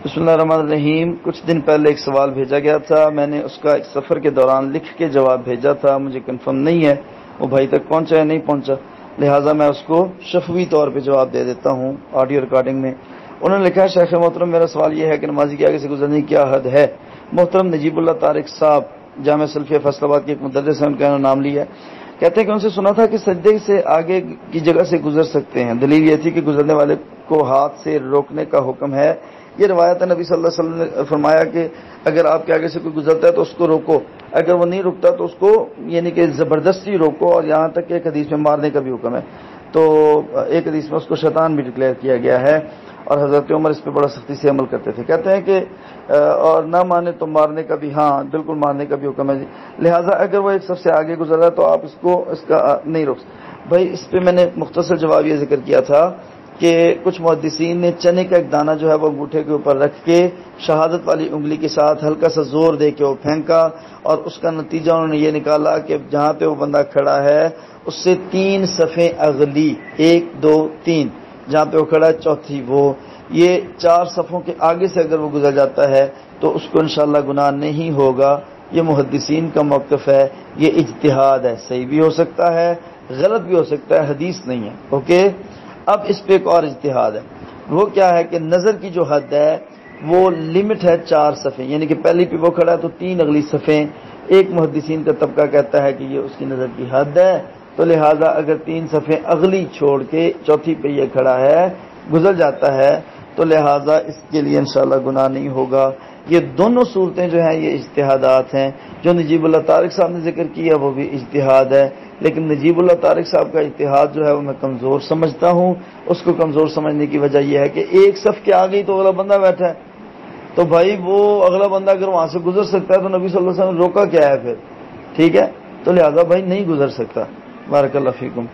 بسم اللہ الرحمن الرحیم. کچھ دن پہلے ایک سوال بھیجا گیا تھا، میں نے اس کا ایک سفر کے دوران لکھ کے جواب بھیجا تھا، مجھے کنفرم نہیں ہے وہ بھائی تک پہنچا یا نہیں پہنچا، لہٰذا میں اس کو شفوی طور پہ جواب دے دیتا ہوں آڈیو ریکارڈنگ میں. انہوں نے لکھا ہے شیخ محترم میرا سوال یہ ہے کہ نمازی کے آگے سے گزرنے کی کیا حد ہے. محترم نجیب اللہ طارق صاحب جامعہ سلفیہ فیصل آباد کے ایک مدرس ہیں، ان کا نام لیا ہے، کہتے ہیں کہ ان سے سنا تھا کہ سجدے سے آگے کی جگہ سے گزر سکتے ہیں. دلیل یہ تھی کہ گزرنے والے کو ہاتھ سے روکنے کا حکم ہے. یہ روایت ہے نبی صلی اللہ علیہ وسلم نے فرمایا کہ اگر آپ کے آگے سے کوئی گزرتا ہے تو اس کو روکو، اگر وہ نہیں رکتا تو اس کو یعنی کہ زبردستی روکو، اور یہاں تک کہ ایک حدیث میں مارنے کا بھی حکم ہے. تو ایک حدیث میں اس کو شیطان بھی ڈکلیئر کیا گیا ہے، اور حضرت عمر اس پہ بڑا سختی سے عمل کرتے تھے. کہتے ہیں کہ اور نہ مانے تو مارنے کا بھی، ہاں بالکل مارنے کا بھی حکم ہے. لہٰذا اگر وہ ایک صف سے آگے گزر رہا ہے تو آپ اس کا نہیں روک. بھائی اس پہ میں نے مختصر جواب یہ ذکر کیا تھا کہ کچھ محدثین نے چنے کا ایک دانہ جو ہے وہ انگوٹھے کے اوپر رکھ کے شہادت والی انگلی کے ساتھ ہلکا سا زور دے کے وہ پھینکا، اور اس کا نتیجہ انہوں نے یہ نکالا کہ جہاں پہ وہ بندہ کھڑا ہے اس سے 3 صفیں اگلی، 1 2 3، جہاں پہ وہ کھڑا ہے چوتھی وہ، یہ 4 صفوں کے آگے سے اگر وہ گزر جاتا ہے تو اس کو انشاءاللہ گناہ نہیں ہوگا. یہ محدثین کا موقف ہے، یہ اجتہاد ہے، صحیح بھی ہو سکتا ہے غلط بھی ہو سکتا ہے، حدیث نہیں ہے. اوکے، اب اس پہ ایک اور اجتہاد ہے، وہ کیا ہے کہ نظر کی جو حد ہے وہ لمٹ ہے 4 صفیں، یعنی کہ پہلی پہ وہ کھڑا ہے تو 3 اگلی صفیں. ایک محدثین کا طبقہ کہتا ہے کہ یہ اس کی نظر کی حد ہے، تو لہٰذا اگر 3 صفیں اگلی چھوڑ کے چوتھی پہ یہ کھڑا ہے گزر جاتا ہے تو لہٰذا اس کے لیے انشاءاللہ گناہ نہیں ہوگا. یہ دونوں صورتیں جو ہیں یہ اجتہادات ہیں. جو نجیب اللہ طارق صاحب نے ذکر کیا وہ بھی اجتہاد ہے، لیکن نجیب اللہ طارق صاحب کا اجتہاد جو ہے وہ میں کمزور سمجھتا ہوں. اس کو کمزور سمجھنے کی وجہ یہ ہے کہ ایک صف کے آگے ہی تو اگلا بندہ بیٹھا ہے، تو بھائی وہ اگلا بندہ اگر وہاں سے گزر سکتا ہے تو نبی صلی اللہ علیہ وسلم نے روکا کیا ہے پھر؟ ٹھیک ہے، تو لہذا بھائی نہیں گزر سکتا. بارک اللہ فیکم.